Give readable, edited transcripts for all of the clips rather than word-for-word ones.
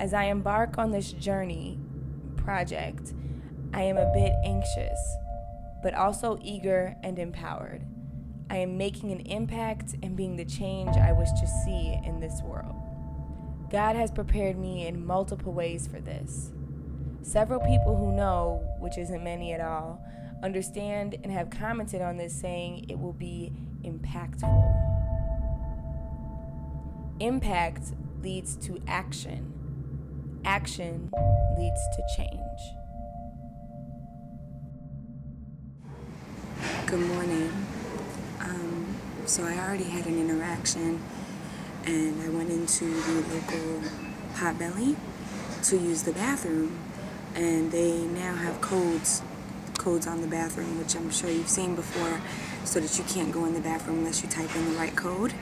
As I embark on this project, I am a bit anxious, but also eager and empowered. I am making an impact and being the change I wish to see in this world. God has prepared me in multiple ways for this. Several people who know, which isn't many at all, understand and have commented on this saying it will be impactful. Impact leads to action. Action leads to change. Good morning. So I already had an interaction and I went into the local Potbelly to use the bathroom, and they now have codes on the bathroom, which I'm sure you've seen before, so that you can't go in the bathroom unless you type in the right code.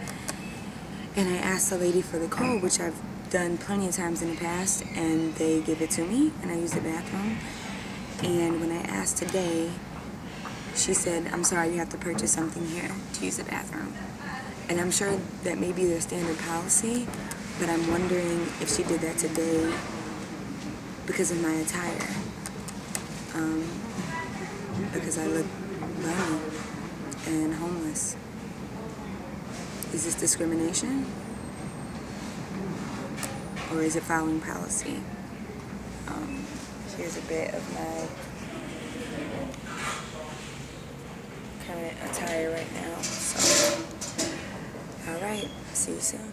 And I asked the lady for the code, which I've done plenty of times in the past, and they give it to me and I use the bathroom. And when I asked today, she said, "I'm sorry, you have to purchase something here to use the bathroom." And I'm sure that may be their standard policy, but I'm wondering if she did that today because of my attire. Because I look bummy and homeless. Is this discrimination? Or is it following policy? Here's a bit of my current attire right now. So, all right, see you soon.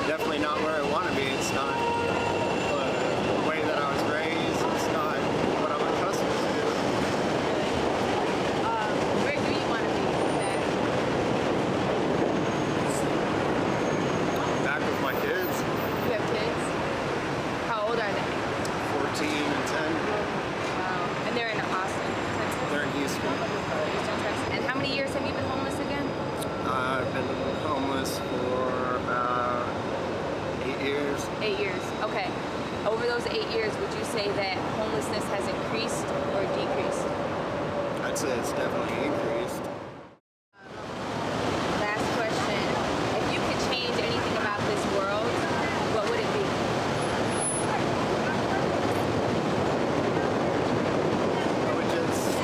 Definitely not where I want to be. It's not the way that I was raised. It's not what I'm accustomed to. Where do you want to be at? Back with my kids. You have kids? How old are they? 14 and 10. Wow. And they're in Austin, Texas? They're in Houston. Houston, Texas. And how many years have you been homeless again? I've been homeless for about 8 years. 8 years, okay. Over those 8 years, would you say that homelessness has increased or decreased? I'd say it's definitely increased. Last question. If you could change anything about this world, what would it be? I would just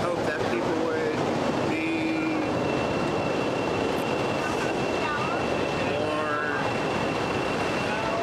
hope that people would be more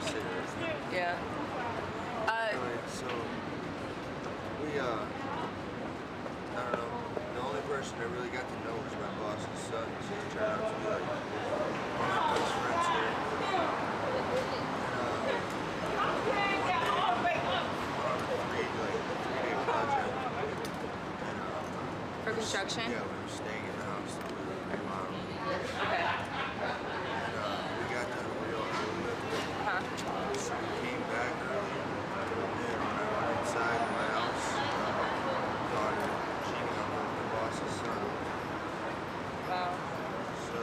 my cigarettes. Yeah. Anyway, so we I don't know. The only person I really got to know was my boss's son. So he turned out to be like one of my best friends here. For construction? Yeah, we were staying in the house that we were remodeling. Okay. And we got done real early. So we came back early. And when I went inside my house, caught her cheating on my boss's son. Wow. So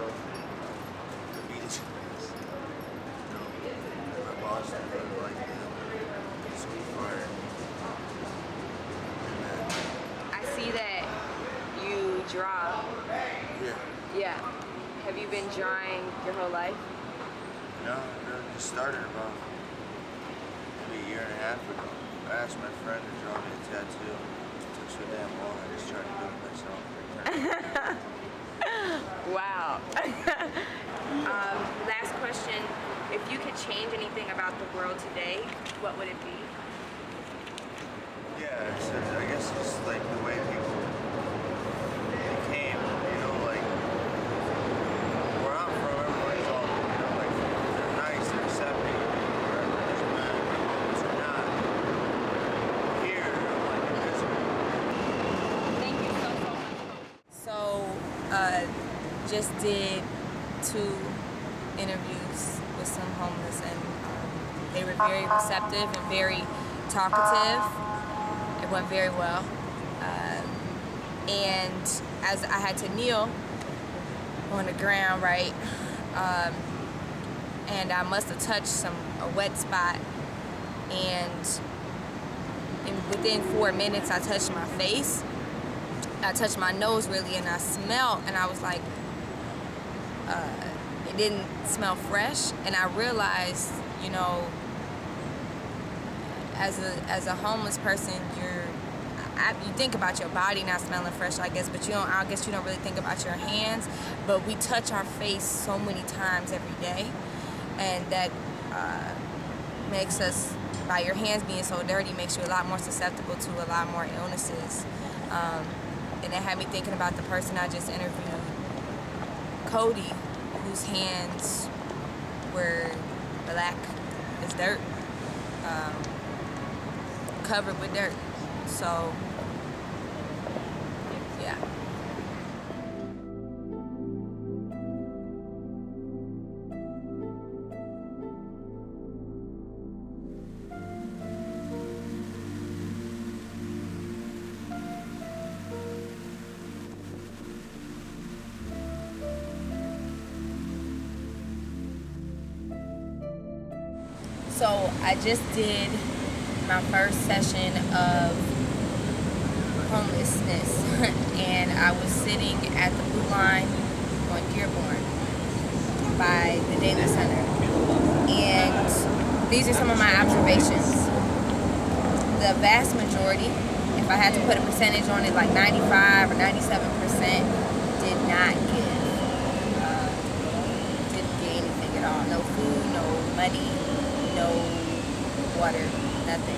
the meeting my boss didn't really like it. So he fired me. And then, I see that you draw. yeah. Yeah. Have you been drawing your whole life? No, it really just started about maybe a year and a half ago. I asked my friend to draw me a tattoo. It took so damn long, I just tried to do it myself. Wow. Last question. If you could change anything about the world today, what would it be? Yeah, I guess it's like the way people became, you know, like where I'm from, everybody's all, you know, like they're nice, they're accepting, wherever there's mad people are not. Here, I'm like invisible. Thank you so much. So, just did 2 interviews with some homeless, and they were very receptive and very talkative. It went very well. And as I had to kneel on the ground, right, and I must have touched a wet spot, and within 4 minutes I touched my face. I touched my nose really, and I smelled, and I was like, it didn't smell fresh, and I realized, you know, as a homeless person, you think about your body not smelling fresh, I guess, but I guess you don't really think about your hands. But we touch our face so many times every day, and that makes us, by your hands being so dirty, makes you a lot more susceptible to a lot more illnesses. And it had me thinking about the person I just interviewed, Cody, whose hands were black as dirt, covered with dirt. So, yeah. So I just did my first session of homelessness, and I was sitting at the Blue Line on Dearborn by the Daily Center, and these are some of my observations. The vast majority, if I had to put a percentage on it, like 95 or 97%, did not give. Didn't get anything at all. No food, no money, no water, nothing.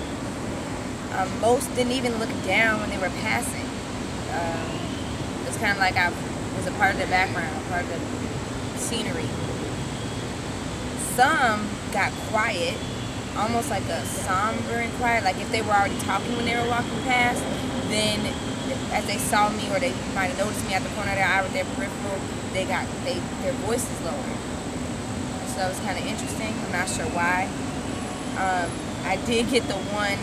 Most didn't even look down when they were passing. It was kind of like I was a part of the background, part of the scenery. Some got quiet, almost like a somber and quiet, like if they were already talking when they were walking past, then as they saw me, or they might have noticed me at the corner of their eye with their peripheral, their voices lowered. So that was kind of interesting. I'm not sure why. I did get the one,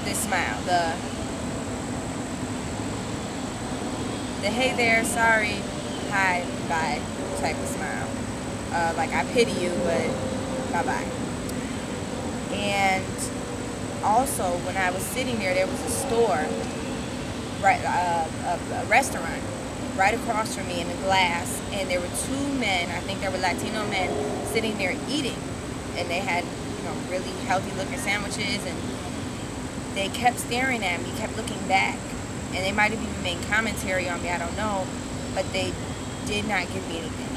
this smile, the hey there, sorry, hi, bye type of smile. Like I pity you, but bye-bye. And also, when I was sitting there was a store, right, a restaurant right across from me in the glass, and there were 2 men, I think they were Latino men, sitting there eating, and they had, really healthy looking sandwiches, and they kept staring at me, kept looking back, and they might have even made commentary on me, I don't know, but they did not give me anything.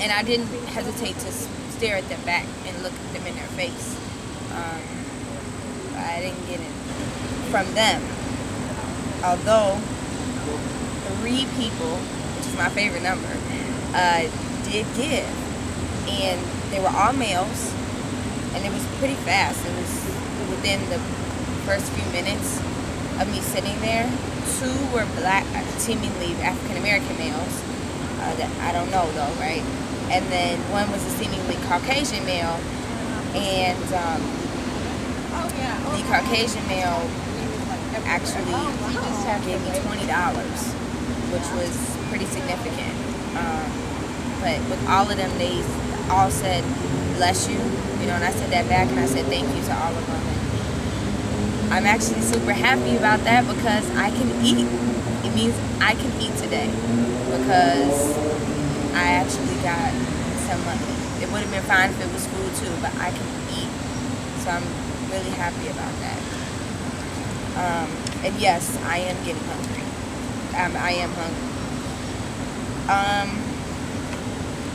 And I didn't hesitate to stare at them back and look at them in their face. I didn't get it from them. Although 3 people, which is my favorite number, did give. And they were all males, and it was pretty fast. It was within the first few minutes of me sitting there. 2 were black, seemingly African-American males, that I don't know though, right? And then 1 was a seemingly Caucasian male, and the Caucasian male actually gave me $20, which was pretty significant. But with all of them, they all said, bless you, and I said that back, and I said thank you to all of them. And I'm actually super happy about that because I can eat. It means I can eat today because I actually got some money. It would have been fine if it was food too, but I can eat. So I'm really happy about that. And yes, I am getting hungry. I am hungry.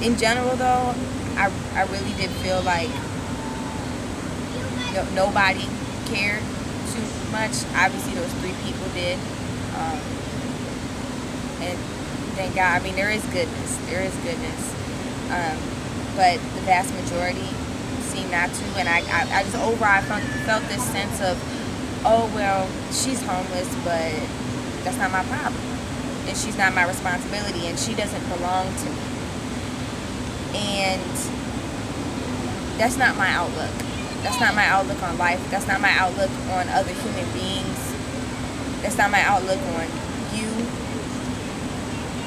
In general though, I really did feel like nobody cared too much. Obviously those 3 people did. And thank God, there is goodness. There is goodness. But the vast majority seem not to. And I just overall felt this sense of, oh, well, she's homeless, but that's not my problem. And she's not my responsibility, and she doesn't belong to me. And that's not my outlook. That's not my outlook on life. That's not my outlook on other human beings. That's not my outlook on you,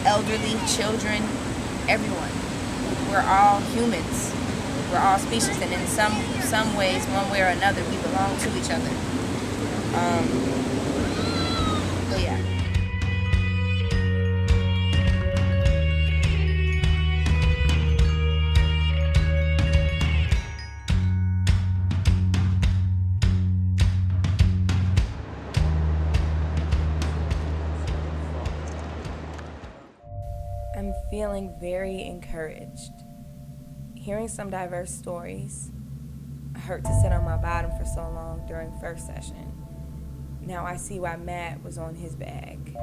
elderly, children, everyone. We're all humans. We're all species, and in some ways, one way or another, we belong to each other. So yeah. I'm feeling very encouraged. Hearing some diverse stories. I hurt to sit on my bottom for so long during first session. Now I see why Matt was on his bag.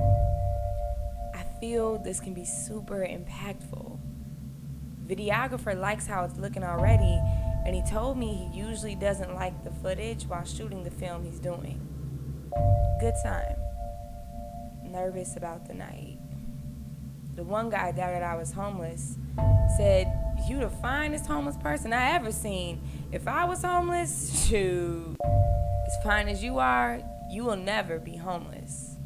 I feel this can be super impactful. Videographer likes how it's looking already, and he told me he usually doesn't like the footage while shooting the film he's doing. Good time. Nervous about the night. The one guy doubted I was homeless, said, "You the finest homeless person I ever seen. If I was homeless, shoot. As fine as you are, you will never be homeless."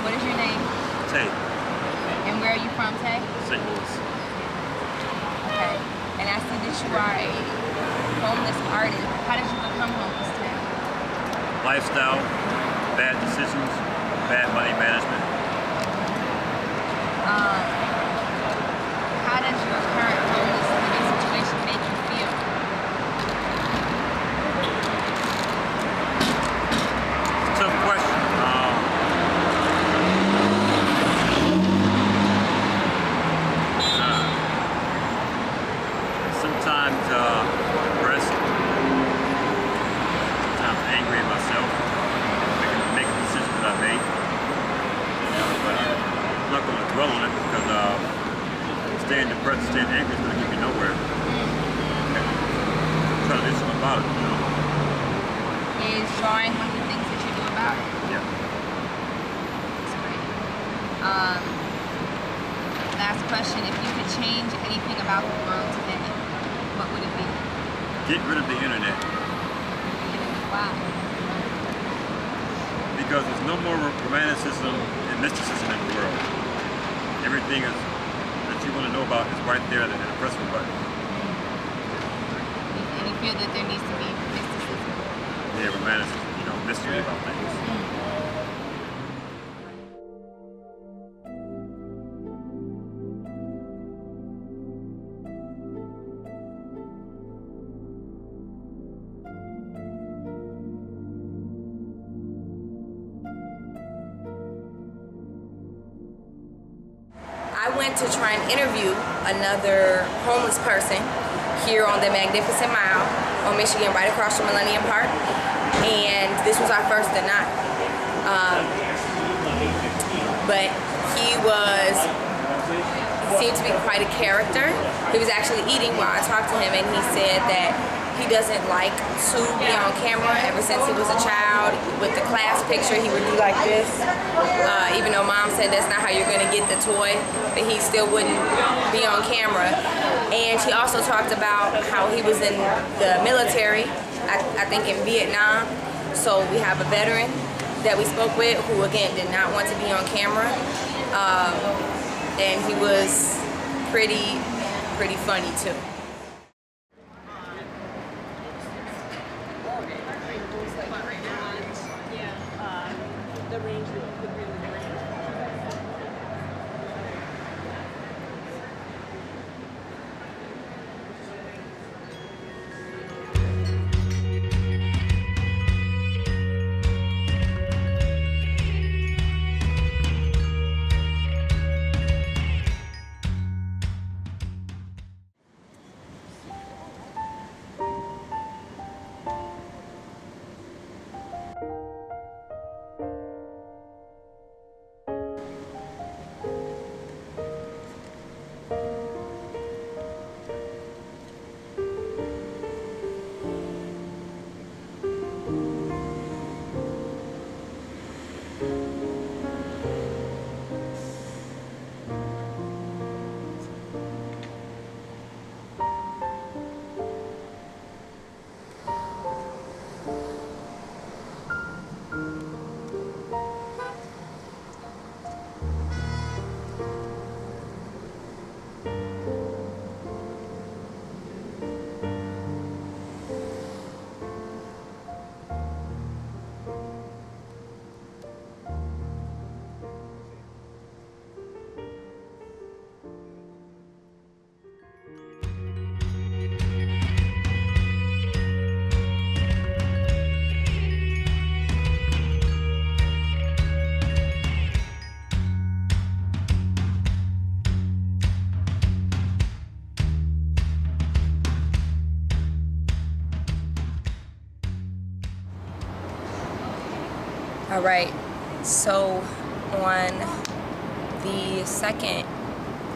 What is your name? Tay. And where are you from, Tay? St. Louis. Okay. And I see that you are a homeless artist. How did you become homeless, Tay? Lifestyle, bad decisions, bad money management. How does your current homeless living situation make you feel? It's a tough question. Sometimes depressed, sometimes angry about dwell on it because staying depressed, staying angry is going to get you nowhere. Try to do something about it, you know. Is drawing one of the things that you do about it? Yeah. That's great. Last question, if you could change anything about the world today, what would it be? Get rid of the internet. Wow. Because there's no more romanticism and mysticism in the world. Everything is that you want to know about is right there in a press of a button. And you feel that there needs to be mysticism? Yeah, romanticism, you know, mystery about things. I went to try and interview another homeless person here on the Magnificent Mile on Michigan, right across from Millennium Park, and this was our first night. But he seemed to be quite a character. He was actually eating while I talked to him, and he said that he doesn't like to be on camera. Ever since he was a child, with the class picture, he would do like this. Even though mom said that's not how you're gonna get the toy, but he still wouldn't be on camera. And he also talked about how he was in the military, I think in Vietnam. So we have a veteran that we spoke with who, again, did not want to be on camera. And he was pretty funny too. All right, so on the second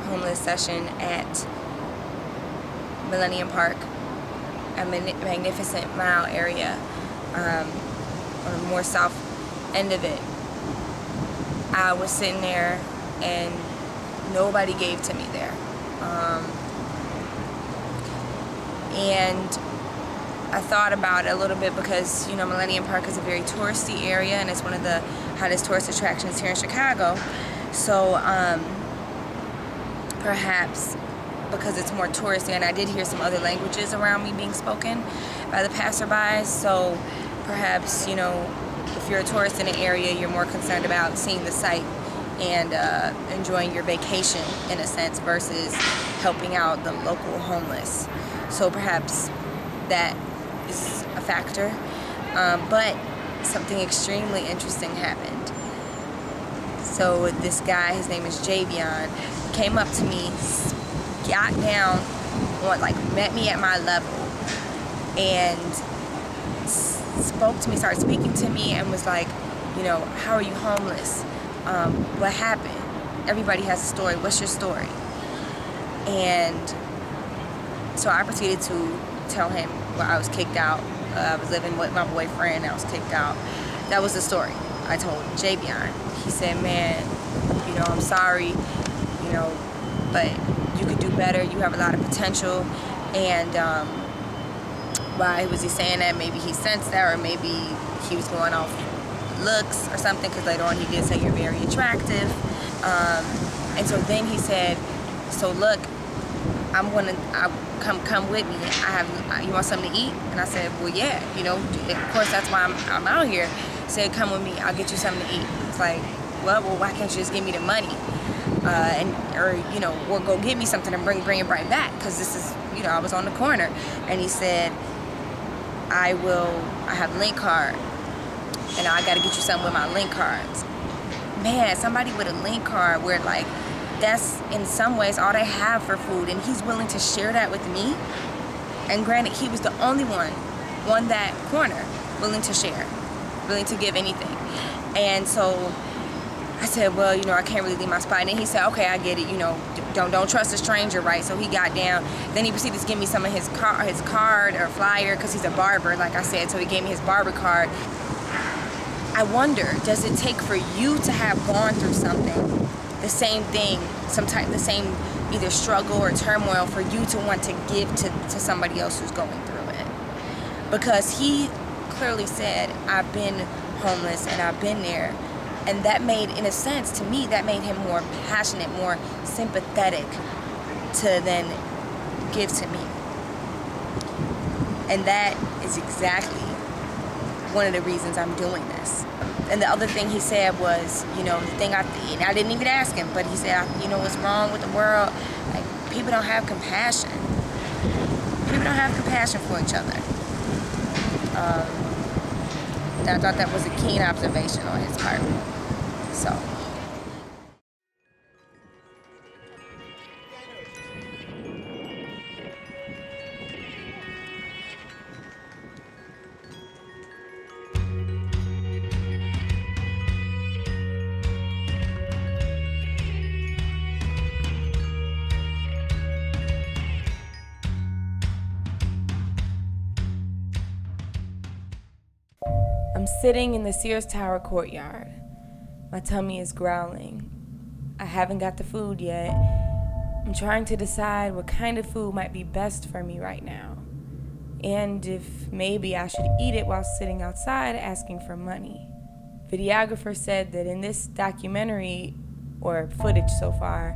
homeless session at Millennium Park, a Magnificent Mile area, on the more south end of it, I was sitting there and nobody gave to me there. And I thought about it a little bit because, you know, Millennium Park is a very touristy area and it's one of the hottest tourist attractions here in Chicago. So perhaps because it's more touristy, and I did hear some other languages around me being spoken by the passerbys, so perhaps, you know, if you're a tourist in an area, you're more concerned about seeing the site and enjoying your vacation in a sense versus helping out the local homeless. So perhaps that is a factor, but something extremely interesting happened. So this guy, his name is Javion, came up to me, got down, met me at my level, and spoke to me, started speaking to me, and was like, you know, how are you homeless? What happened? everybody has a story. What's your story? And so I proceeded to tell him where I was kicked out. I was living with my boyfriend. I was kicked out. That was the story I told Javion. He said, man, you know, I'm sorry, you know, but you could do better. You have a lot of potential. And why was he saying that? Maybe he sensed that, or maybe he was going off looks or something, because later on he did say you're very attractive. And so then he said, so look, come with me. You want something to eat? And I said, well, yeah, you know, of course, that's why I'm out here. He said, come with me, I'll get you something to eat. It's like, well, why can't you just give me the money? Or you know, or go get me something and bring it right back, because this is, you know, I was on the corner. And he said, I have a link card, and I gotta get you something with my link cards. Man, somebody with a link card where, like, that's in some ways all they have for food, and he's willing to share that with me. And granted, he was the only one on that corner willing to share, willing to give anything. And so I said, well, you know, I can't really leave my spot. And then he said, okay, I get it, you know, don't trust a stranger, right? So he got down. Then he proceeded to give me some of his card or flyer, because he's a barber, like I said, so he gave me his barber card. I wonder, does it take for you to have gone through something, the same thing, the same either struggle or turmoil, for you to want to give to somebody else who's going through it? Because he clearly said, I've been homeless and I've been there. And that made, in a sense, to me, that made him more passionate, more sympathetic to then give to me. And that is exactly one of the reasons I'm doing this. And the other thing he said was, you know, the thing and I didn't even ask him, but he said, you know what's wrong with the world? Like, people don't have compassion. People don't have compassion for each other. And I thought that was a keen observation on his part. So. I'm sitting in the Sears Tower courtyard. My tummy is growling. I haven't got the food yet. I'm trying to decide what kind of food might be best for me right now, and if maybe I should eat it while sitting outside asking for money. Videographer said that in this documentary, or footage so far,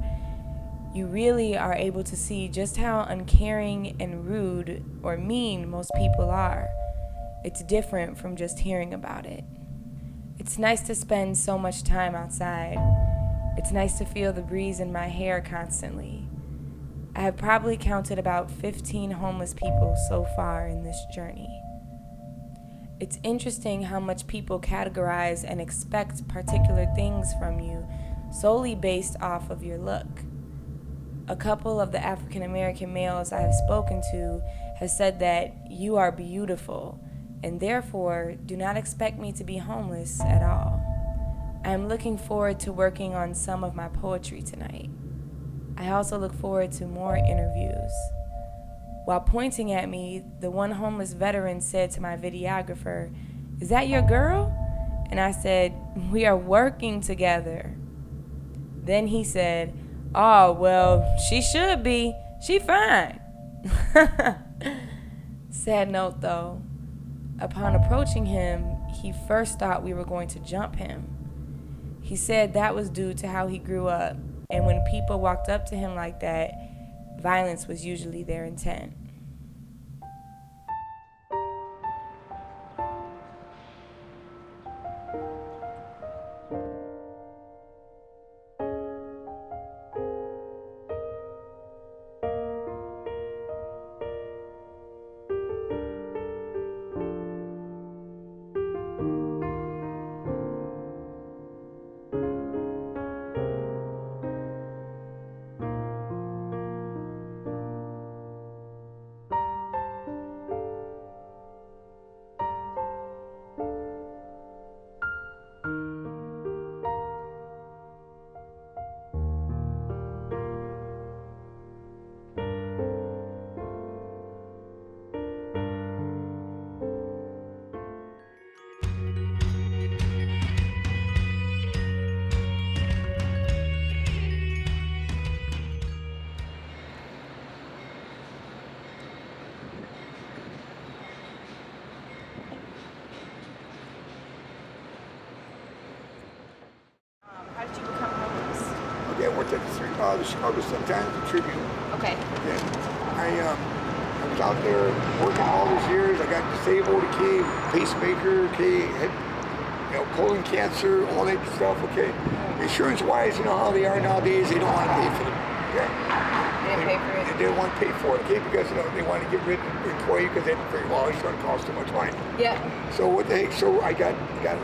you really are able to see just how uncaring and rude or mean most people are. It's different from just hearing about it. It's nice to spend so much time outside. It's nice to feel the breeze in my hair constantly. I have probably counted about 15 homeless people so far in this journey. It's interesting how much people categorize and expect particular things from you solely based off of your look. A couple of the African American males I have spoken to have said that you are beautiful, and therefore do not expect me to be homeless at all. I am looking forward to working on some of my poetry tonight. I also look forward to more interviews. While pointing at me, the one homeless veteran said to my videographer, "Is that your girl?" And I said, "We are working together." Then he said, "Oh, well, she should be. She fine." Sad note though. Upon approaching him, he first thought we were going to jump him. He said that was due to how he grew up, and when people walked up to him like that, violence was usually their intent. worked at the Chicago Sun-Times, the Tribune. Okay. Okay. I was out there working all these years. I got disabled, okay, pacemaker, okay, had, colon cancer, all that stuff, okay. Insurance-wise, you know how they are nowadays, they don't want to pay for them. Okay. They didn't pay for it? They didn't want to pay for it, okay, because they want to get rid of the employee because they didn't figure, well, it's going to cost too much money. Yeah. So what the heck? So I got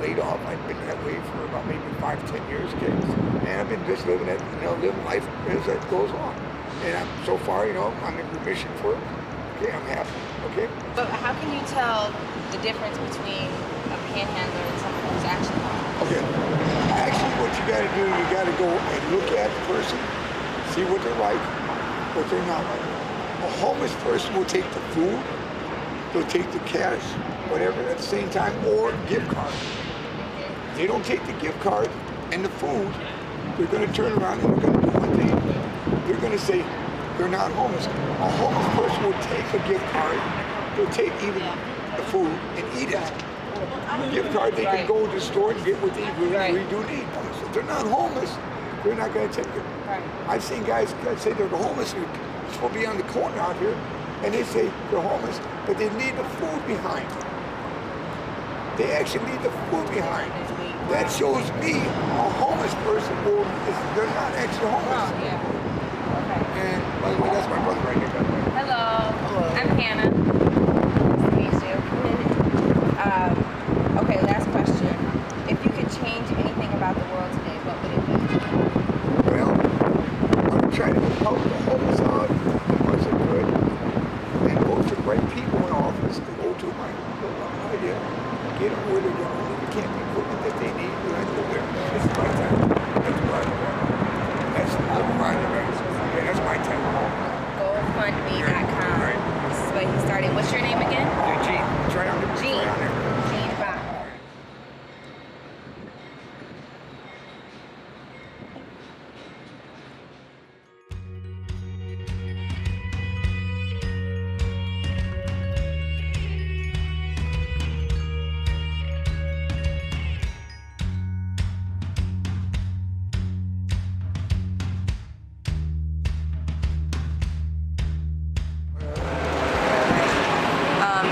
laid off. I've been that way for about maybe 5-10 years, okay. And I've been just living life as it goes on. And so far, I'm in remission for it. Okay, I'm happy. Okay. But how can you tell the difference between a panhandler and someone who's actually homeless? Okay. Actually, what you got to do, you got to go and look at the person, see what they're like, what they're not like. A homeless person will take the food, they'll take the cash, whatever, at the same time, or gift card. They don't take the gift card and the food, they're going to turn around and they're going to do one thing. They're going to say they're not homeless. A homeless person will take a gift card, they'll take even the food and eat it. The gift card, they can go to the store and get what they really do need. If they're not homeless, they're not going to take it. I've seen guys say they're homeless, they're supposed to be on the corner out here, and they say they're homeless, but they leave the food behind. They actually leave the food behind. That shows me a homeless person, they're not actually homeless. And by the way, that's my brother right here. Hello. I'm Hannah. Nice to meet you. Okay, last question. If you could change anything about the world today, what would it be? Well, I'm trying to help the homeless out as much as I could and go to the right people in office to go to my idea, get them where they're going. They can't be equipment that they need when I go there. This is my time. That's my time. That's that's my time. GoFundMe.com. This is what he started. What's your name again? Gene. Try on there. Gene. Try on there. Gene Bach.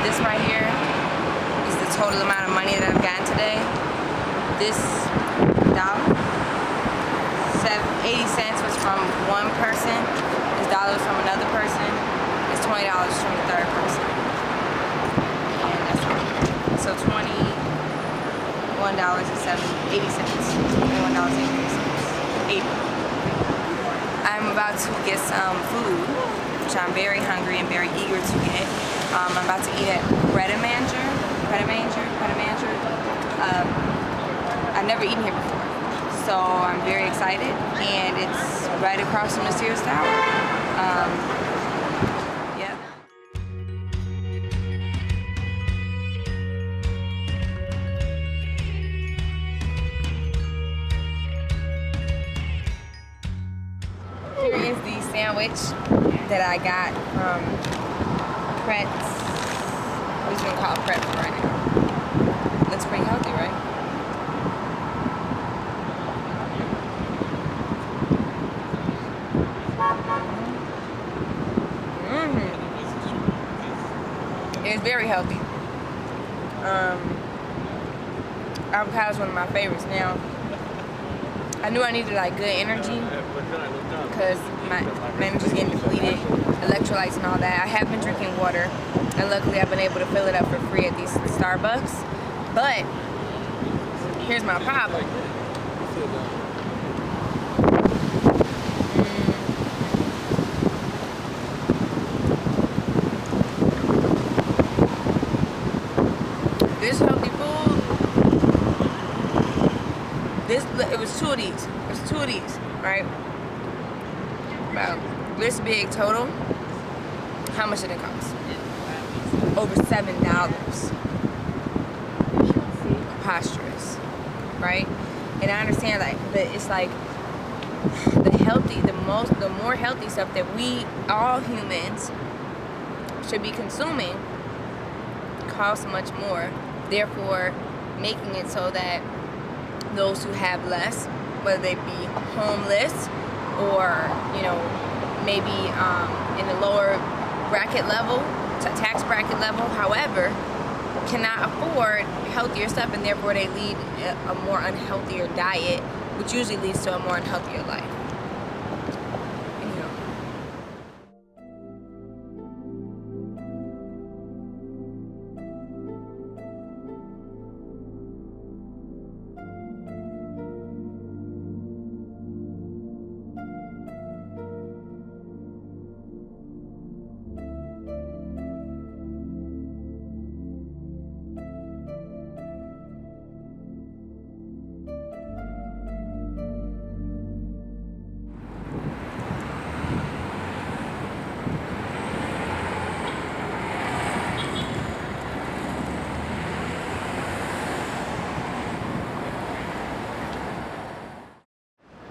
This right here is the total amount of money that I've gotten today. This dollar, 80 cents was from one person. This dollar was from another person. This $20 from the third person. And that's it. So $21.80. $21.80. I'm about to get some food, which I'm very hungry and very eager to get. I'm about to eat at Bread and Manger. I've never eaten here before, so I'm very excited, and it's right across from the Sears Tower. Yeah. Here is the sandwich that I got from Pretz. We're just gonna call it Pretz right now. Looks pretty healthy, right? It's very healthy. Avocado is one of my favorites. Now, I knew I needed like good energy because my energy's getting depleted, electrolytes and all that. I have been drinking water, and luckily I've been able to fill it up for free at these Starbucks. But here's my problem. This healthy food, it was two of these. It was two of these, right? About this big total. How much did it cost? Over $7. Preposterous, right? And I understand, like, but it's like the more healthy stuff that we all humans should be consuming costs much more. Therefore, making it so that those who have less, whether they be homeless or, you know, maybe in the lower bracket level, tax bracket level, however, cannot afford healthier stuff, and therefore they lead a more unhealthier diet, which usually leads to a more unhealthier life. Anyhow.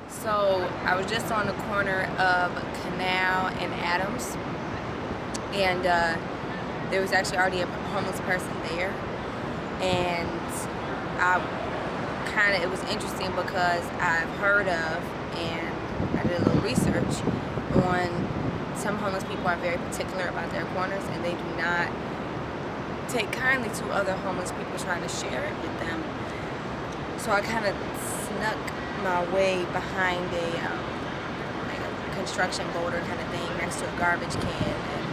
So I was just on the corner of Canal and Adams, and there was actually already a homeless person there, and it was interesting because I've heard of, and I did a little research on, some homeless people are very particular about their corners, and they do not take kindly to other homeless people trying to share it with them. So I kind of snuck my way behind like a construction boulder kind of thing next to a garbage can, and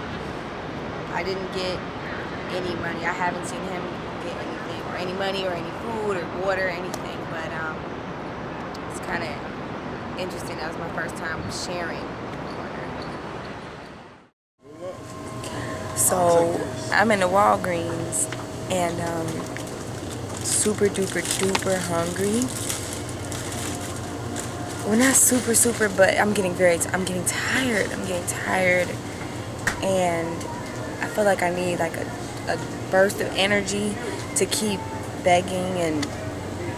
I didn't get any money. I haven't seen him get anything, or any money, or any food, or water, or anything, but it's kind of interesting. That was my first time sharing a corner. So I'm in the Walgreens, and super duper duper hungry. Well, not super super, but I'm getting tired. I'm getting tired, and I feel like I need like a burst of energy to keep begging and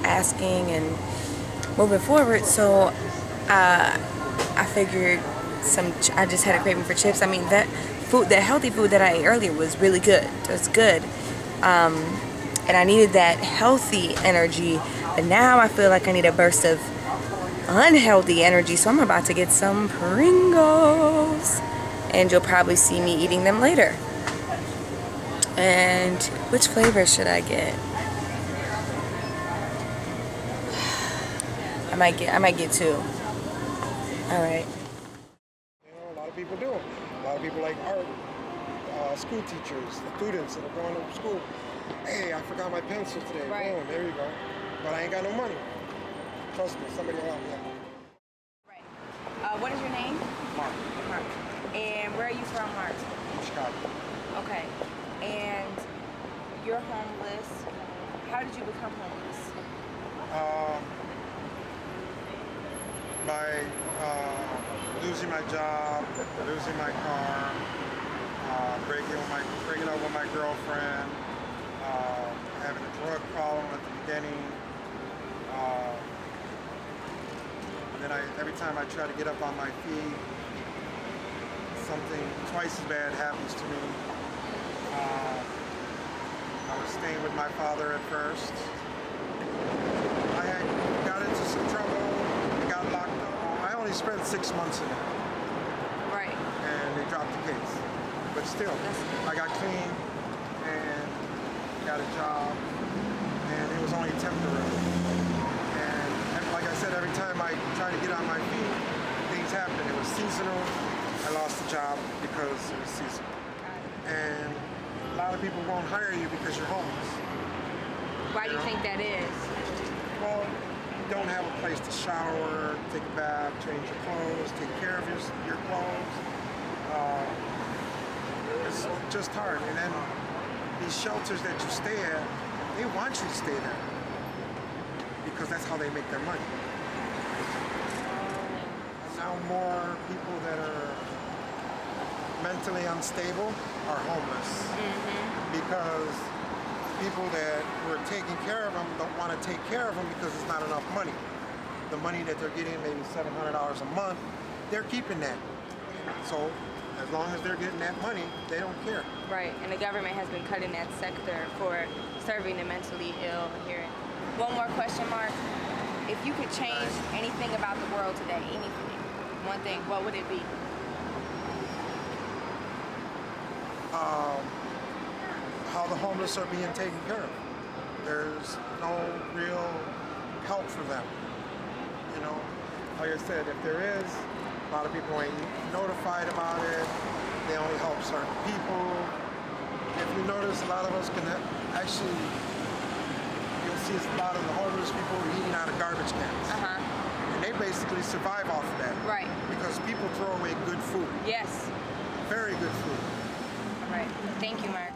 asking and moving forward. So I figured I just had a craving for chips. I mean, that healthy food that I ate earlier was really good. It was good. And I needed that healthy energy, but now I feel like I need a burst of unhealthy energy, so I'm about to get some Pringles, and you'll probably see me eating them later. And which flavor should I get? I might get two. All right. You know, a lot of people do. A lot of people like art, school teachers, students that are going to school. Hey, I forgot my pencil today. Right. Boom, there you go. But I ain't got no money. Trust me, somebody will help me out. Right. What is your name? Mark, Mark. And where are you from, Mark? Chicago. Okay. And you're homeless. How did you become homeless? By losing my job, losing my car, breaking up with my girlfriend, having a drug problem at the beginning. And then every time I try to get up on my feet, something twice as bad happens to me. I was staying with my father at first. I had got into some trouble, got locked up. I only spent 6 months in there. Right. And they dropped the case. But still, I got clean and got a job, and it was only temporary. And like I said, every time I tried to get on my feet, things happened. It was seasonal. I lost the job because it was seasonal. And a lot of people won't hire you because you're homeless. Why do you think that is? Well, you don't have a place to shower, take a bath, change your clothes, take care of your clothes. It's just hard. And then these shelters that you stay at, they want you to stay there because that's how they make their money. Now more people that are mentally unstable are homeless because people that were taking care of them don't want to take care of them because it's not enough money. The money that they're getting, maybe $700 a month, they're keeping that. So as long as they're getting that money, they don't care. Right, and the government has been cutting that sector for serving the mentally ill here. One more question, Mark. If you could change anything about the world today, anything, one thing, what would it be? How the homeless are being taken care of. There's no real help for them. You know, like I said, if there is, a lot of people ain't notified about it. They only help certain people. If you notice, a lot of us can actually, you'll see a lot of the homeless people eating out of garbage cans. And they basically survive off of that. Right. Because people throw away good food. Yes. Very good food. All right. Thank you, Mark.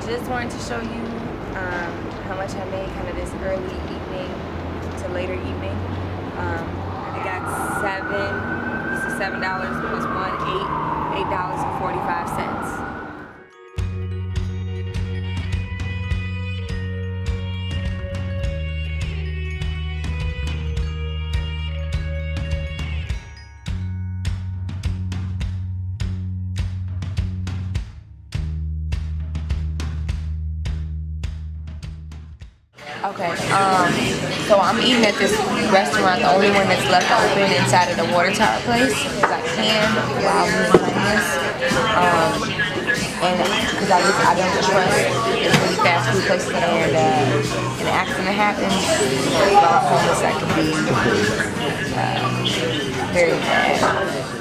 Just wanted to show you how much I made kind of this early evening to later evening. I got $7 plus $8.45. Okay. So I'm eating at this restaurant, the only one that's left open inside of the water tower place, because I can while I'm playing this. And because I don't trust the really fast food places, and an accident happens while I'm homeless, that could be very bad.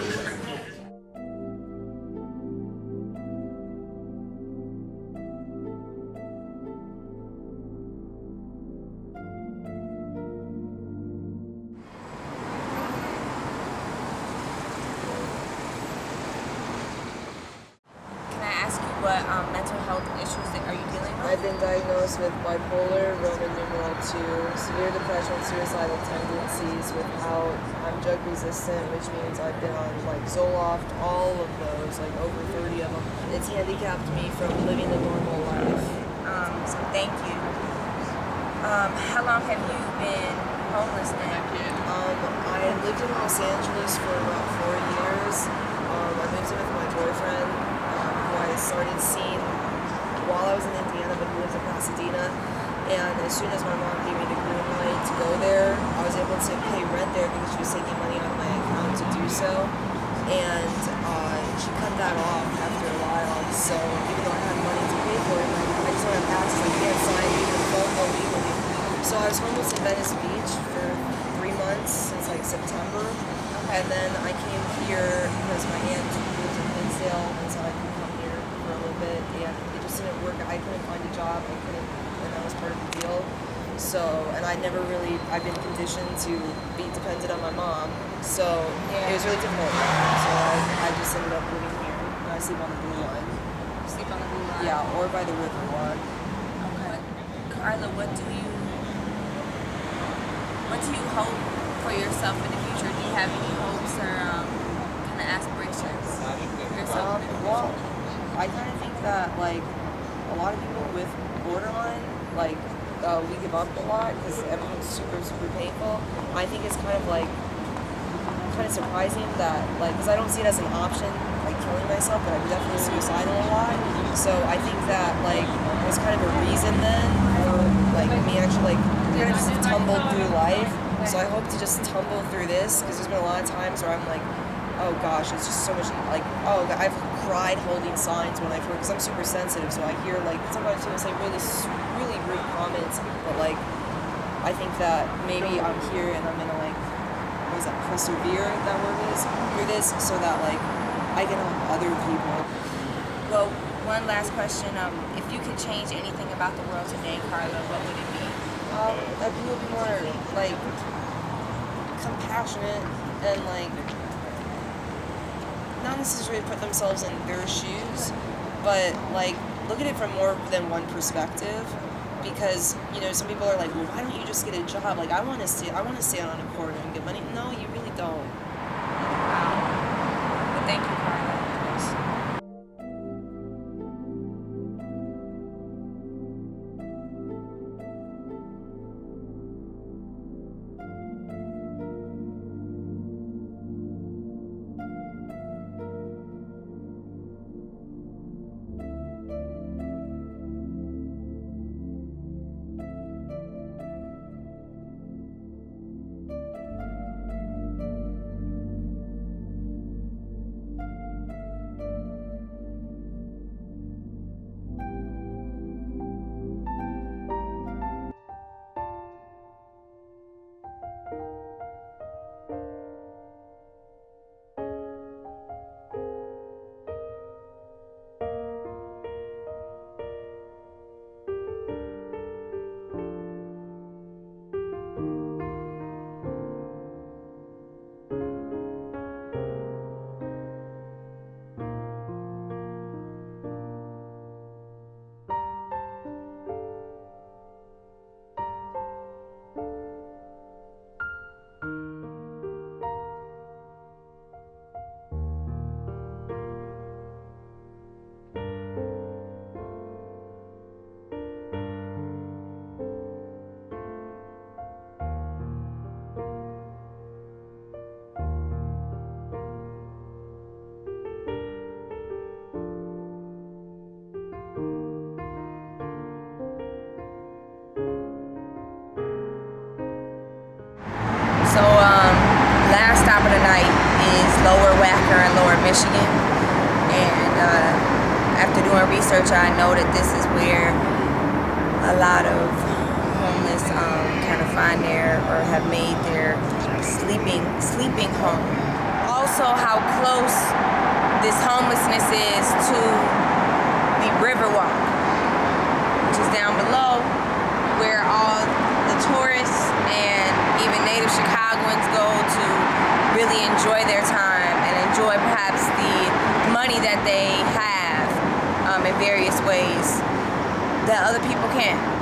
Can I ask you what mental health issues that are you dealing with? I've been diagnosed with bipolar, Roman numeral 2, severe depression, suicidal tendencies without, I'm drug resistant, which means I've been on like Zoloft, all of those, like over 30 of them. It's handicapped me from living a normal life. So thank you. How long have you been homeless now? I lived in Los Angeles for about 4 years. I moved in with my boyfriend, who I started seeing while I was in Indiana, but he lives in Pasadena. And as soon as my mom gave me the green light to go there, I was able to pay rent there because she was taking money out of my account to do so. And she cut that off after a while. So even though I had money to pay for it, I just went past, I can't sign even a phone bill legally. So I was homeless in Venice Beach for 3 months since like September. And then I came here because my aunt lives in Hinsdale, and so I could come here for a little bit. And it just didn't work. I couldn't find a job. And that was part of the deal. So, and I've been conditioned to be dependent on my mom. So it was really difficult. So I just ended up living here. And I sleep on the blue line. Sleep on the blue line? Yeah, or by the river line. Okay. Carla, what do you hope for yourself in the future? Do you have any hopes or kind of aspirations for yourself? Well, I kind of think that like a lot of people with borderline, like we give up a lot because everything's super, super painful. I think it's kind of surprising that like, because I don't see it as an option, like killing myself, but I'm definitely suicidal a lot. So I think that like there's kind of a reason then for like me actually like kind of just tumbled through life. So I hope to just tumble through this because there's been a lot of times where I'm like, oh gosh, it's just so much like, oh, I've cried holding signs when I've heard, because I'm super sensitive, so I hear like sometimes people say really rude comments, but like I think that maybe I'm here and I'm gonna like, what is that, persevere, if that word is, through this so that like I can help other people. Well, one last question. If you could change anything about the world today, Carla, what would it be? That people be more like compassionate and like not necessarily put themselves in their shoes, but like look at it from more than one perspective. Because some people are like, well, why don't you just get a job? Like I want to stay on a corner and get money. No, you really don't. Wow. Well, thank you, Carla. tonight is Lower Wacker and Lower Michigan. And after doing research, I know that this is where a lot of homeless kind of find their, or have made their sleeping home. Also, how close this homelessness is to the Riverwalk, which is down below, where all the tourists and even native Chicagoans go to really enjoy their time and enjoy perhaps the money that they have in various ways that other people can't.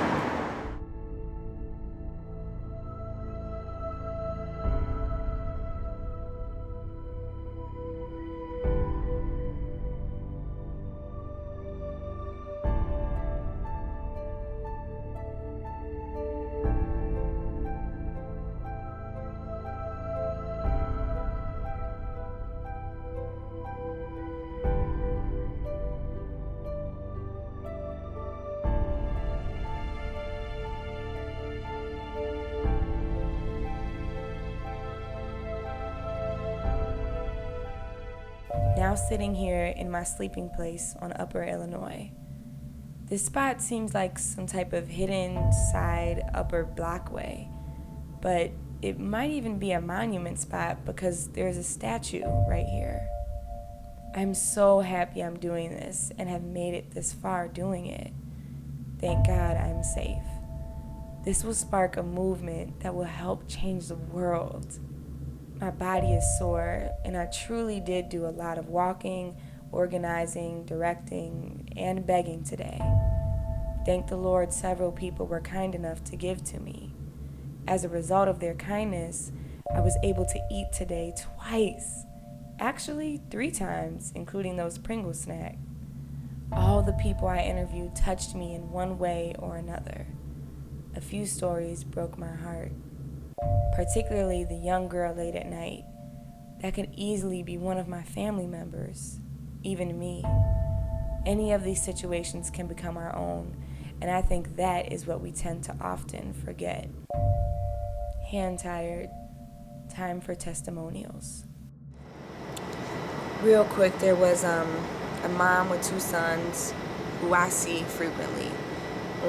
Now sitting here in my sleeping place on Upper Illinois. This spot seems like some type of hidden side upper blockway, but it might even be a monument spot because there's a statue right here. I'm so happy I'm doing this and have made it this far doing it. Thank God I'm safe. This will spark a movement that will help change the world. My body is sore, and I truly did do a lot of walking, organizing, directing, and begging today. Thank the Lord several people were kind enough to give to me. As a result of their kindness, I was able to eat today twice. Actually, 3 times, including those Pringles snack. All the people I interviewed touched me in one way or another. A few stories broke my heart. Particularly the young girl late at night. That could easily be one of my family members, even me. Any of these situations can become our own, and I think that is what we tend to often forget. Hand tired, time for testimonials. Real quick, there was a mom with 2 sons who I see frequently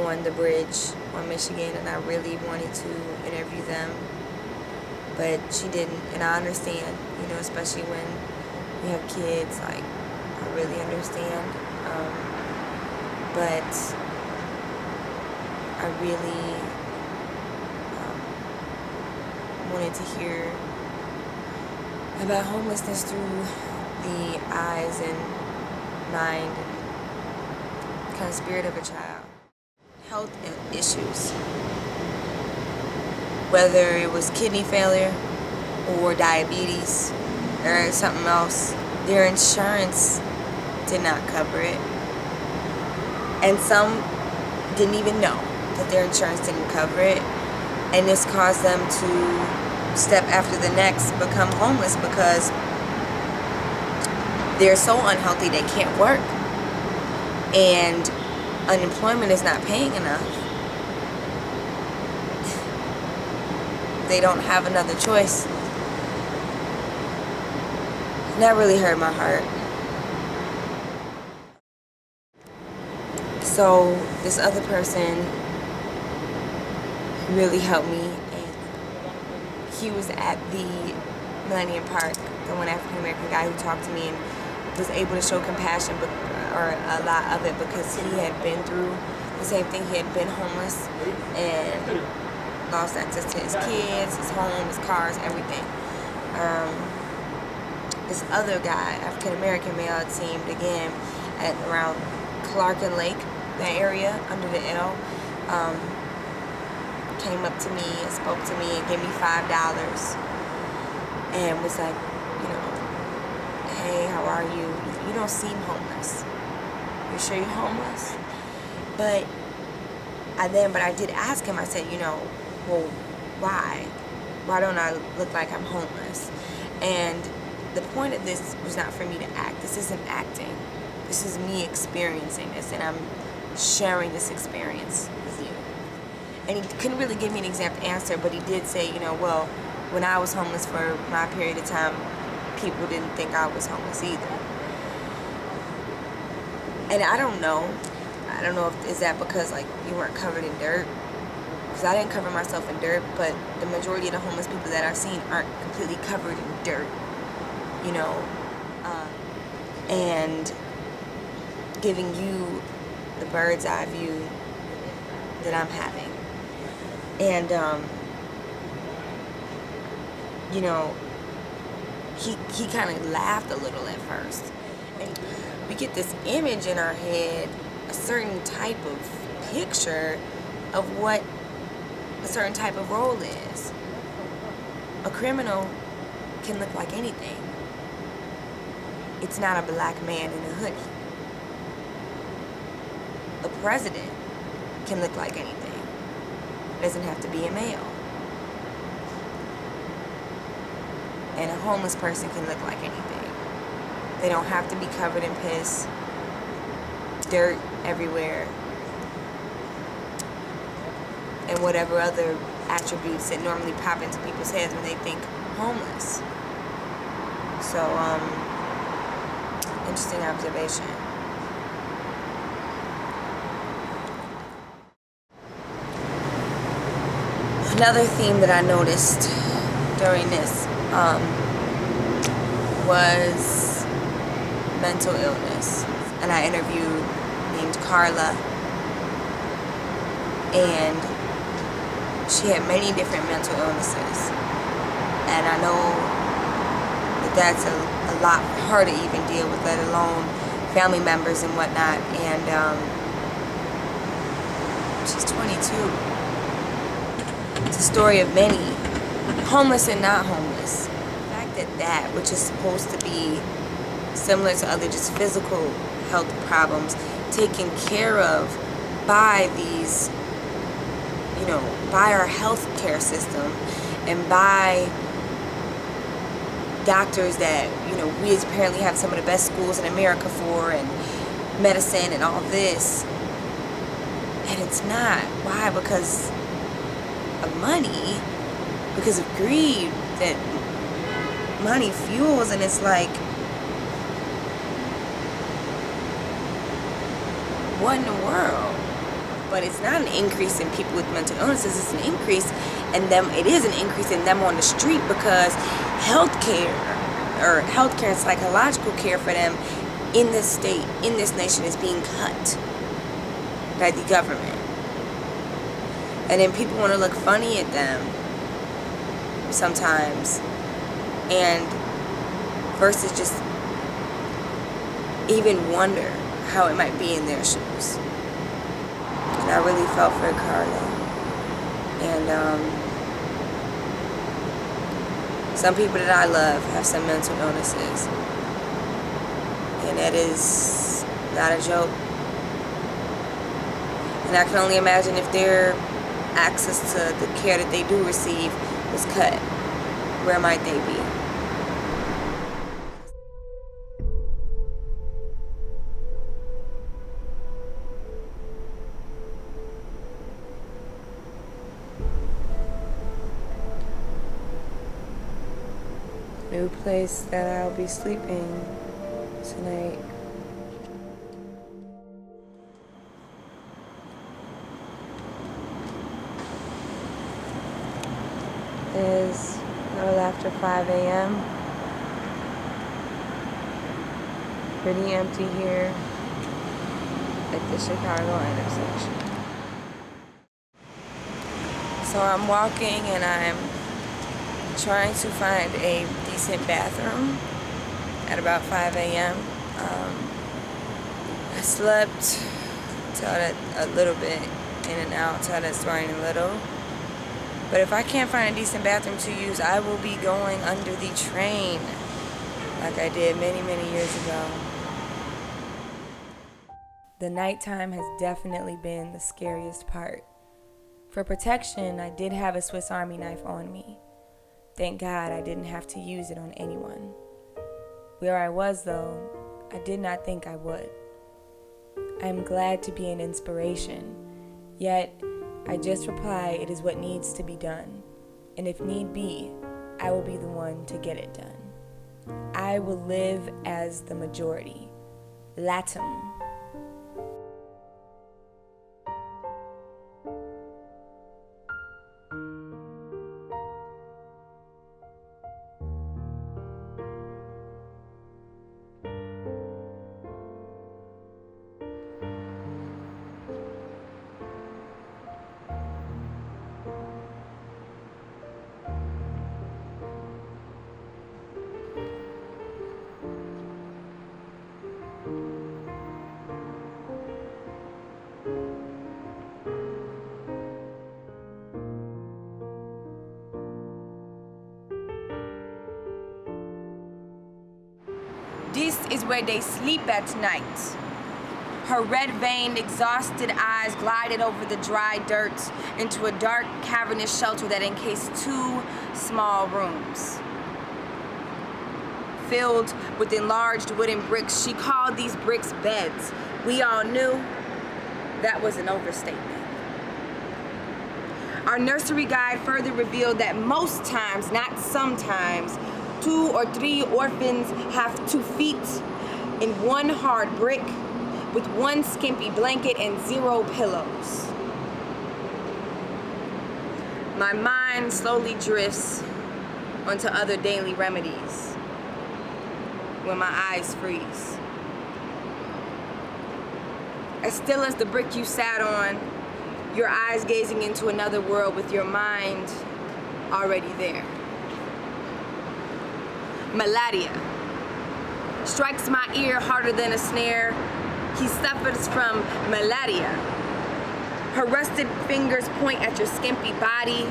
on the bridge on Michigan, and I really wanted to interview them, but she didn't. And I understand, especially when you have kids, like, I really understand. But I really wanted to hear about homelessness through the eyes and mind and kind of spirit of a child. Health issues, whether it was kidney failure or diabetes or something else, their insurance did not cover it. And some didn't even know that their insurance didn't cover it. And this caused them to step after the next, become homeless because they're so unhealthy they can't work. And unemployment is not paying enough. They don't have another choice. And that really hurt my heart. So this other person really helped me, and he was at the Millennium Park, the one African American guy who talked to me and was able to show compassion, or a lot of it, because he had been through the same thing. He had been homeless and lost access to his kids, his home, his cars, everything. This other guy, African American male, it seemed, again, at around Clark and Lake, that area under the L, came up to me and spoke to me and gave me $5 and was like, hey, how are you? You don't seem homeless. You sure you're homeless? But I did ask him, I said, well, why? Why don't I look like I'm homeless? And the point of this was not for me to act. This isn't acting. This is me experiencing this, and I'm sharing this experience with you. And he couldn't really give me an exact answer, but he did say, well, when I was homeless for my period of time, people didn't think I was homeless either. And I don't know if is that because like you weren't covered in dirt, because I didn't cover myself in dirt, but the majority of the homeless people that I've seen aren't completely covered in dirt, you know, and giving you the bird's eye view that I'm having. And you know, he kind of laughed a little at first. And we get this image in our head, a certain type of picture of what a certain type of role is. A criminal can look like anything. It's not a black man in a hoodie. A president can look like anything. It doesn't have to be a male. And a homeless person can look like anything. They don't have to be covered in piss, dirt everywhere, and whatever other attributes that normally pop into people's heads when they think homeless. So, interesting observation. Another theme that I noticed during this was mental illness. And I interviewed named Carla, and she had many different mental illnesses. And I know that that's a lot for her to even deal with, let alone family members and whatnot. And she's 22. It's a story of many, homeless and not homeless. The fact that which is supposed to be similar to other just physical health problems, taken care of by these, you know, by our health care system and by doctors that, you know, we apparently have some of the best schools in America for, and medicine and all this. And it's not. Why? Because of money, because of greed that money fuels. And it's like, what in the world? But it's not an increase in people with mental illnesses, it's an increase in them. It is an increase in them on the street, because healthcare and psychological care for them in this state, in this nation, is being cut by the government. And then people want to look funny at them sometimes, and versus just even wonder how it might be in their shoes. And I really felt for Carla. And some people that I love have some mental illnesses, and that is not a joke. And I can only imagine if their access to the care that they do receive was cut, where might they be? New place that I'll be sleeping tonight. It is a little after 5 a.m. Pretty empty here at the Chicago intersection. So I'm walking and I'm trying to find a decent bathroom at about 5 a.m. I slept till a little bit in and out till it's running a little. But if I can't find a decent bathroom to use, I will be going under the train like I did many, many years ago. The nighttime has definitely been the scariest part. For protection, I did have a Swiss Army knife on me. Thank God I didn't have to use it on anyone. Where I was, though, I did not think I would. I am glad to be an inspiration, yet I just reply it is what needs to be done, and if need be, I will be the one to get it done. I will live as the majority. LATM. This is where they sleep at night. Her red-veined, exhausted eyes glided over the dry dirt into a dark, cavernous shelter that encased 2 small rooms. Filled with enlarged wooden bricks, she called these bricks beds. We all knew that was an overstatement. Our nursery guide further revealed that most times, not sometimes, 2 or 3 orphans have 2 feet in 1 hard brick with 1 skimpy blanket and 0 pillows. My mind slowly drifts onto other daily remedies when my eyes freeze. As still as the brick you sat on, your eyes gazing into another world with your mind already there. Malaria strikes my ear harder than a snare. He suffers from malaria. Her rusted fingers point at your skimpy body.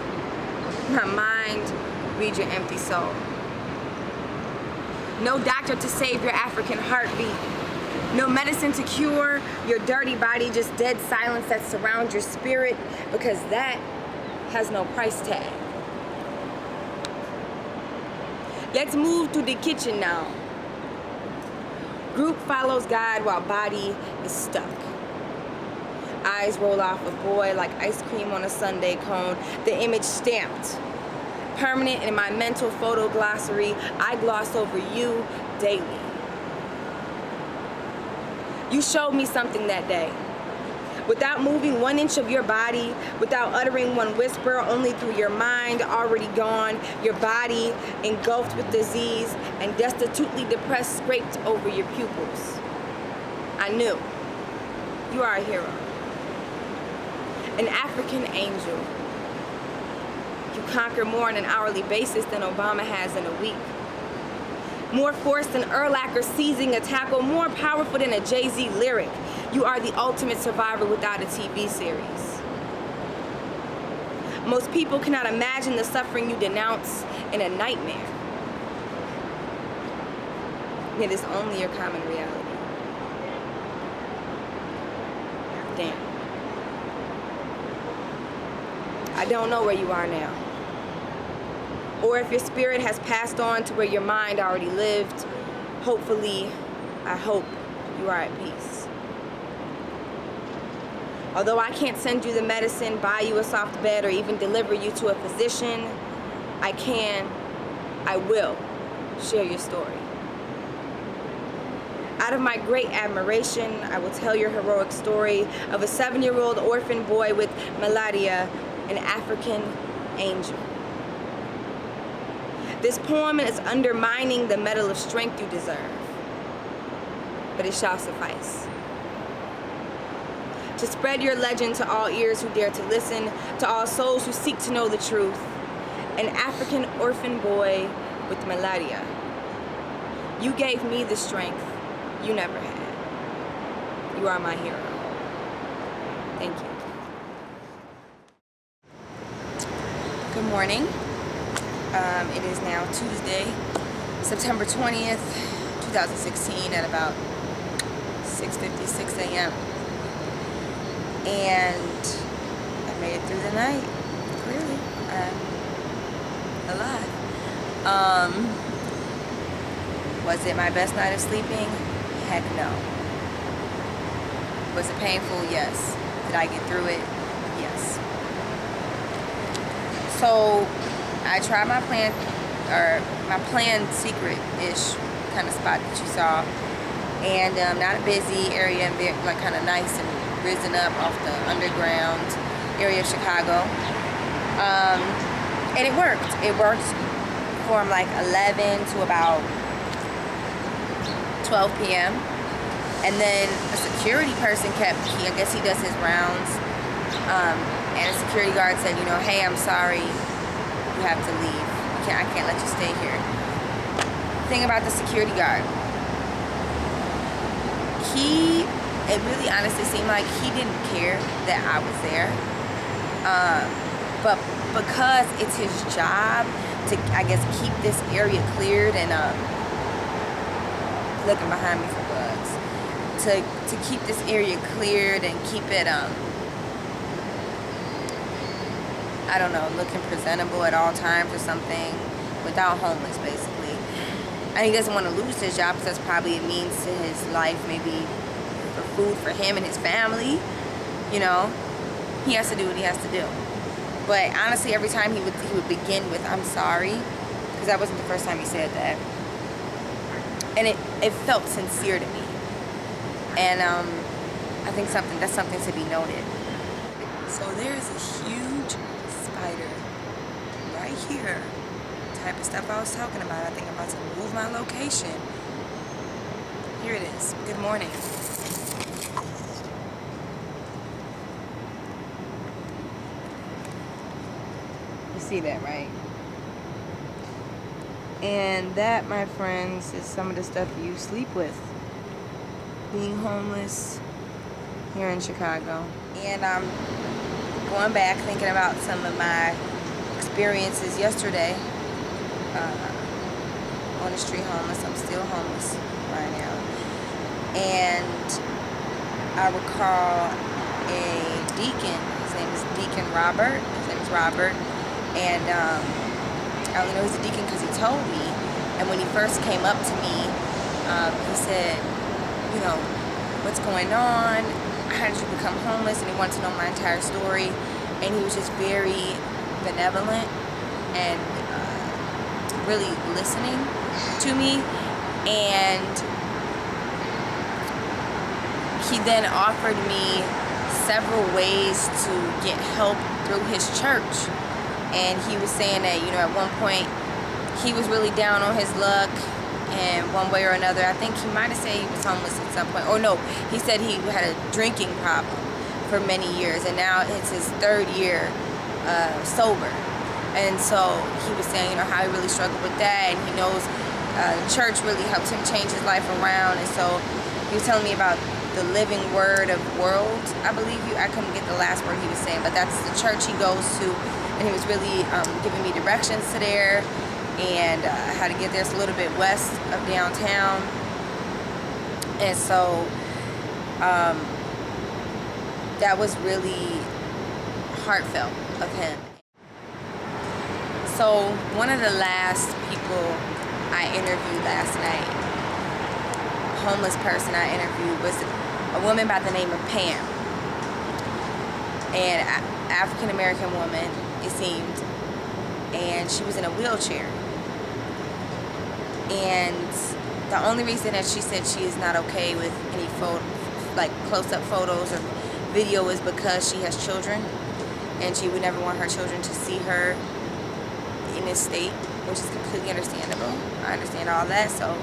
My mind reads your empty soul. No doctor to save your African heartbeat. No medicine to cure your dirty body, just dead silence that surrounds your spirit, because that has no price tag. Let's move to the kitchen now. Group follows guide while body is stuck. Eyes roll off a boy like ice cream on a sundae cone, the image stamped. Permanent in my mental photo glossary, I gloss over you daily. You showed me something that day. Without moving 1 inch of your body, without uttering 1 whisper, only through your mind already gone, your body engulfed with disease and destitutely depressed scraped over your pupils. I knew. You are a hero. An African angel. You conquer more on an hourly basis than Obama has in a week. More force than Urlacher seizing a tackle, more powerful than a Jay-Z lyric. You are the ultimate survivor without a TV series. Most people cannot imagine the suffering you denounce in a nightmare. It is only your common reality. Damn. I don't know where you are now, or if your spirit has passed on to where your mind already lived. Hopefully, I hope you are at peace. Although I can't send you the medicine, buy you a soft bed, or even deliver you to a physician, I will share your story. Out of my great admiration, I will tell your heroic story of a 7-year-old orphan boy with malaria, an African angel. This poem is undermining the medal of strength you deserve, but it shall suffice. To spread your legend to all ears who dare to listen, to all souls who seek to know the truth. An African orphan boy with malaria. You gave me the strength you never had. You are my hero. Thank you. Good morning. It is now Tuesday, September 20th, 2016 at about 6:56 a.m. And I made it through the night. Clearly, I'm alive. Was it my best night of sleeping? Heck no. Was it painful? Yes. Did I get through it? Yes. So I tried my plan or my planned secret-ish kind of spot that you saw. And not a busy area, like kind of nice and risen up off the underground area of Chicago. And it worked. It worked from like 11 to about 12 p.m. And then a security person I guess he does his rounds. And a security guard said, you know, hey, I'm sorry, you have to leave. I can't let you stay here. Thing about the security guard, it really honestly seemed like he didn't care that I was there. But because it's his job to, I guess, keep this area cleared and looking behind me for bugs, to keep this area cleared and keep it I don't know, looking presentable at all times or something, without homeless basically. And he doesn't want to lose his job because that's probably a means to his life, maybe for food for him and his family, you know. He has to do what he has to do. But honestly, every time he would begin with, I'm sorry, because that wasn't the first time he said that. And it felt sincere to me. And I think that's something to be noted. So there's a huge spider right here. The type of stuff I was talking about. I think I'm about to move my location. Here it is. Good morning. You see that, right? And that, my friends, is some of the stuff you sleep with. Being homeless here in Chicago. And I'm going back thinking about some of my experiences yesterday on the street homeless. I'm still homeless right now. And I recall a deacon. His name is Deacon Robert. His name is Robert. And I only know he's a deacon because he told me. And when he first came up to me, he said, you know, what's going on? How did you become homeless? And he wanted to know my entire story. And he was just very benevolent and really listening to me. And he then offered me several ways to get help through his church. And he was saying that, you know, at one point he was really down on his luck, and one way or another, I think he might have said he was homeless at some point. Or no, he said he had a drinking problem for many years, and now it's his third year sober. And so he was saying, you know, how he really struggled with that, and he knows the church really helped him change his life around. And so he was telling me about the Living Word of World, I believe. I couldn't get the last word he was saying, but that's the church he goes to, and he was really giving me directions to there and how to get there. It's a little bit west of downtown. And so that was really heartfelt of him. So one of the last people I interviewed last night, a homeless person I interviewed, was a woman by the name of Pam. An African-American woman, it seemed, and she was in a wheelchair. And the only reason that she said she is not okay with any like close-up photos or video is because she has children, and she would never want her children to see her in this state, which is completely understandable. I understand all that, so,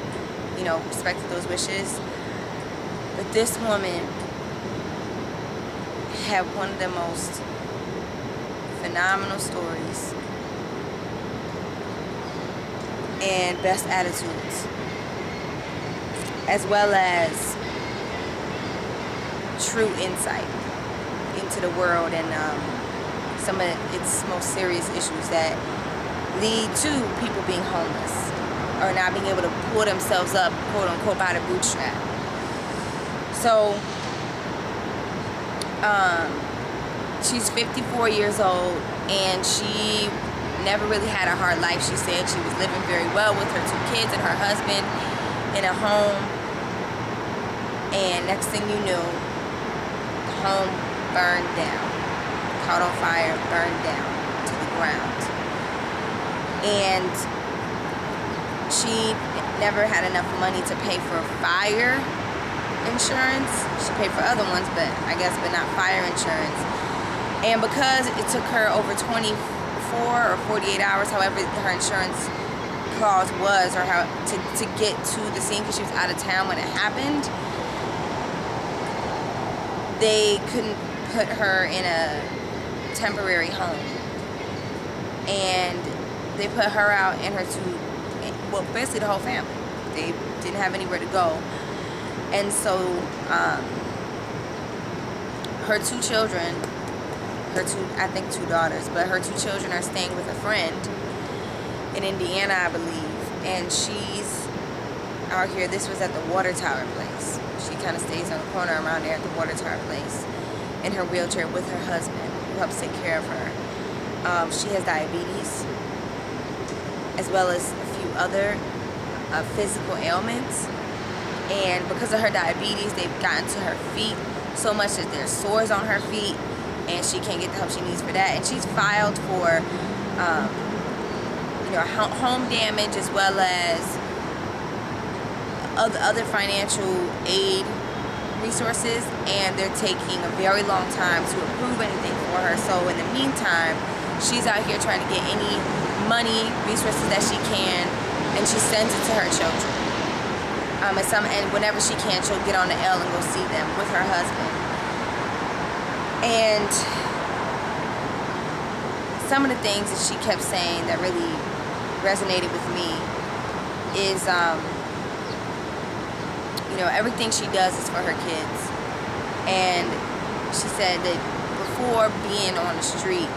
you know, respected those wishes. But this woman had one of the most phenomenal stories and best attitudes, as well as true insight into the world and some of its most serious issues that lead to people being homeless or not being able to pull themselves up, quote unquote, by the bootstrap. So she's 54 years old, and she never really had a hard life. She said she was living very well with her 2 kids and her husband in a home, and next thing you knew, the home burned down, caught on fire, burned down to the ground. And she never had enough money to pay for fire insurance. She paid for other ones, but not fire insurance. And because it took her over 24 or 48 hours, however her insurance clause was, or how to get to the scene, because she was out of town when it happened, they couldn't put her in a temporary home. And they put her out and her two, well, basically the whole family. They didn't have anywhere to go. And so her two children, two daughters, but her two children are staying with a friend in Indiana, I believe. And she's out here. This was at the water tower place. She kind of stays on the corner around there at the water tower place in her wheelchair with her husband, who helps take care of her. She has diabetes, as well as a few other physical ailments. And because of her diabetes, they've gotten to her feet so much that there's sores on her feet, and she can't get the help she needs for that. And she's filed for, home damage, as well as other financial aid resources, and they're taking a very long time to approve anything for her. So in the meantime, she's out here trying to get any money, resources that she can, and she sends it to her children. And whenever she can, she'll get on the L and go see them with her husband. And some of the things that she kept saying that really resonated with me is, everything she does is for her kids. And she said that before being on the street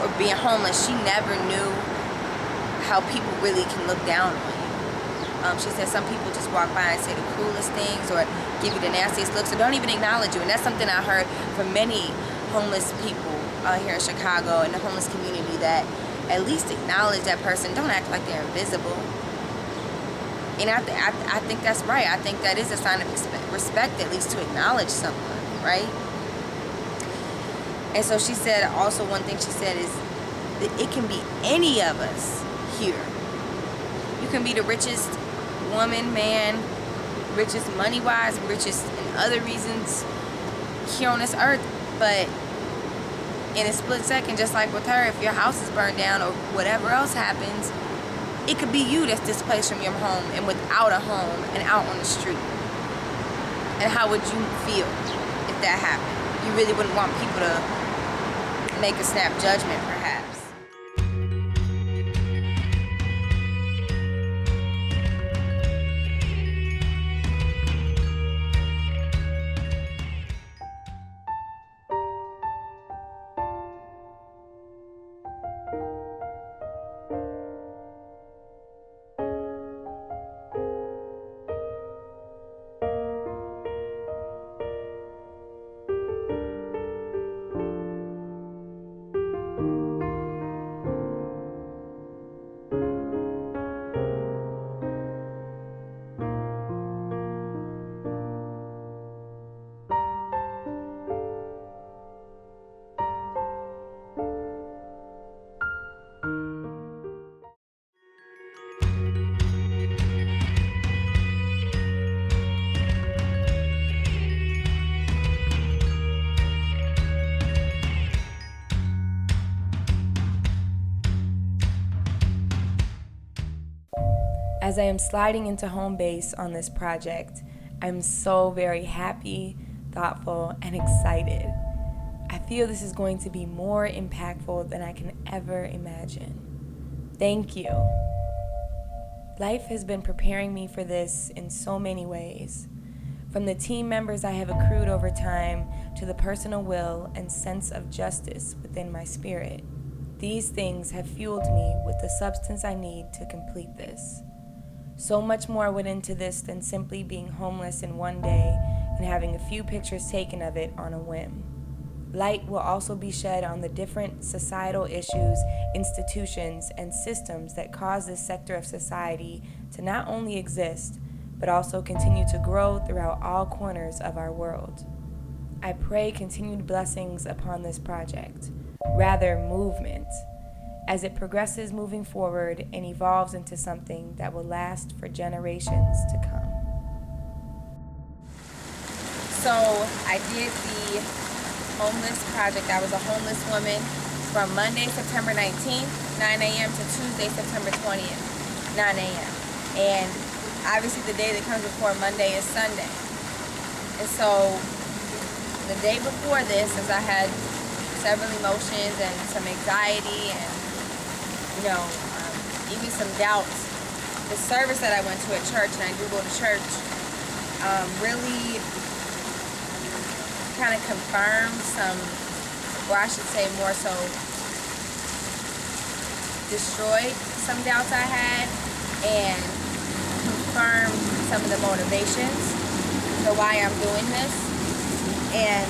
or being homeless, she never knew how people really can look down on you. She said some people just walk by and say the cruelest things or give you the nastiest looks or don't even acknowledge you. And that's something I heard from many homeless people here in Chicago, in the homeless community, that at least acknowledge that person. Don't act like they're invisible. And I think that's right. I think that is a sign of respect, at least to acknowledge someone, right? And so she said, also one thing she said is that it can be any of us here. You can be the richest woman, man, richest money-wise, richest in other reasons here on this earth, but in a split second, just like with her, if your house is burned down or whatever else happens, it could be you that's displaced from your home and without a home and out on the street. And how would you feel if that happened? You really wouldn't want people to make a snap judgment, perhaps. As I am sliding into home base on this project, I'm so very happy, thoughtful, and excited. I feel this is going to be more impactful than I can ever imagine. Thank you. Life has been preparing me for this in so many ways. From the team members I have accrued over time to the personal will and sense of justice within my spirit. These things have fueled me with the substance I need to complete this. So much more went into this than simply being homeless in one day and having a few pictures taken of it on a whim. Light will also be shed on the different societal issues, institutions, and systems that cause this sector of society to not only exist, but also continue to grow throughout all corners of our world. I pray continued blessings upon this project, rather movement, as it progresses moving forward and evolves into something that will last for generations to come. So I did the homeless project. I was a homeless woman from Monday, September 19th, 9 a.m. to Tuesday, September 20th, 9 a.m. And obviously the day that comes before Monday is Sunday. And so the day before this, as I had several emotions and some anxiety and, even some doubts, the service that I went to at church, and I do go to church, really kind of confirmed some, or I should say more so, destroyed some doubts I had and confirmed some of the motivations for why I'm doing this, and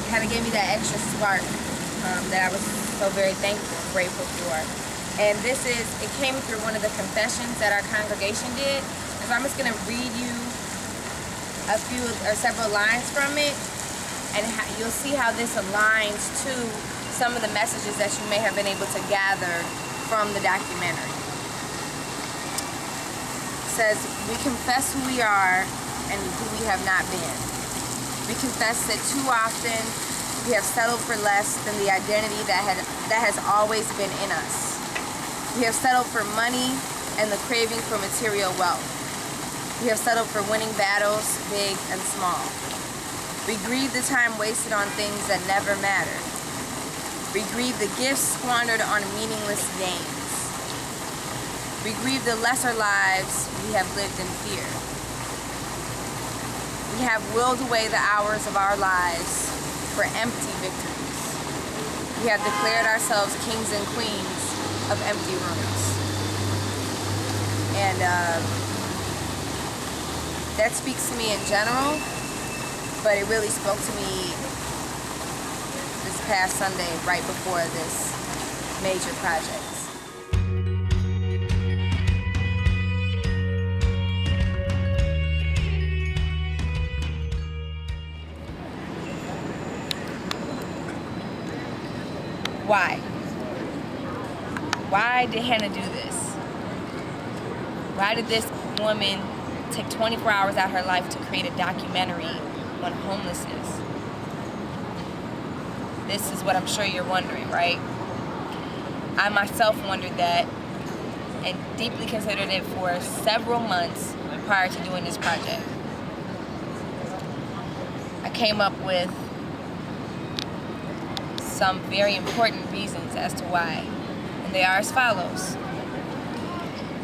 kind of gave me that extra spark that I was so very thankful and grateful for. And it came through one of the confessions that our congregation did. And so I'm just gonna read you a few or several lines from it, and you'll see how this aligns to some of the messages that you may have been able to gather from the documentary. It says, "We confess who we are and who we have not been. We confess that too often we have settled for less than the identity that has always been in us. We have settled for money and the craving for material wealth. We have settled for winning battles, big and small. We grieve the time wasted on things that never mattered. We grieve the gifts squandered on meaningless games. We grieve the lesser lives we have lived in fear. We have willed away the hours of our lives for empty victories. We have declared ourselves kings and queens of empty rooms." And that speaks to me in general, but it really spoke to me this past Sunday right before this major project. Why? Why did Hannah do this? Why did this woman take 24 hours out of her life to create a documentary on homelessness? This is what I'm sure you're wondering, right? I myself wondered that and deeply considered it for several months prior to doing this project. I came up with some very important reasons as to why. They are as follows.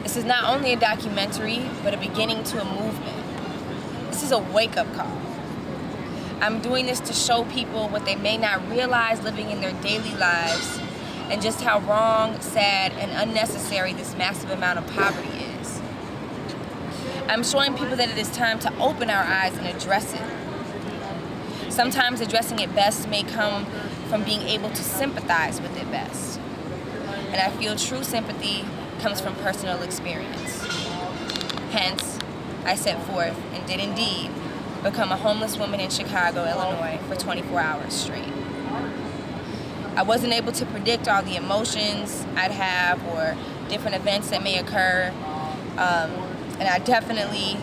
This is not only a documentary, but a beginning to a movement. This is a wake-up call. I'm doing this to show people what they may not realize living in their daily lives, and just how wrong, sad, and unnecessary this massive amount of poverty is. I'm showing people that it is time to open our eyes and address it. Sometimes addressing it best may come from being able to sympathize with it best. And I feel true sympathy comes from personal experience. Hence, I set forth and did indeed become a homeless woman in Chicago, Illinois for 24 hours straight. I wasn't able to predict all the emotions I'd have or different events that may occur, and I definitely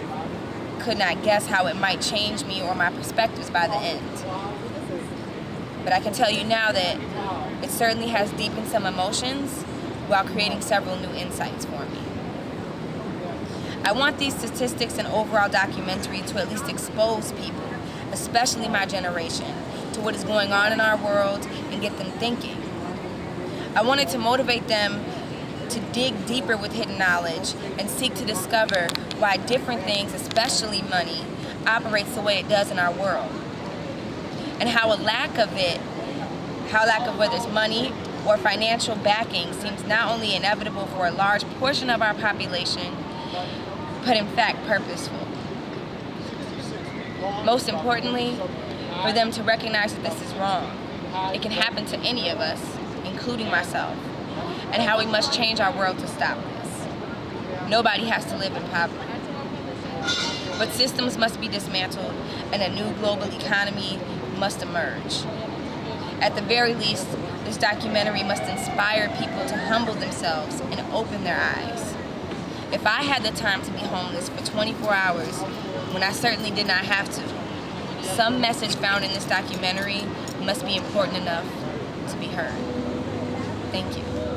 could not guess how it might change me or my perspectives by the end. But I can tell you now that it certainly has deepened some emotions while creating several new insights for me. I want these statistics and overall documentary to at least expose people, especially my generation, to what is going on in our world and get them thinking. I wanted to motivate them to dig deeper with hidden knowledge and seek to discover why different things, especially money, operates the way it does in our world. And how lack of whether it's money or financial backing seems not only inevitable for a large portion of our population, but in fact purposeful. Most importantly, for them to recognize that this is wrong. It can happen to any of us, including myself, and how we must change our world to stop this. Nobody has to live in poverty. But systems must be dismantled and a new global economy must emerge. At the very least, This documentary must inspire people to humble themselves and open their eyes. If I had the time to be homeless for 24 hours, when I certainly did not have to, some message found in this documentary must be important enough to be heard. Thank you.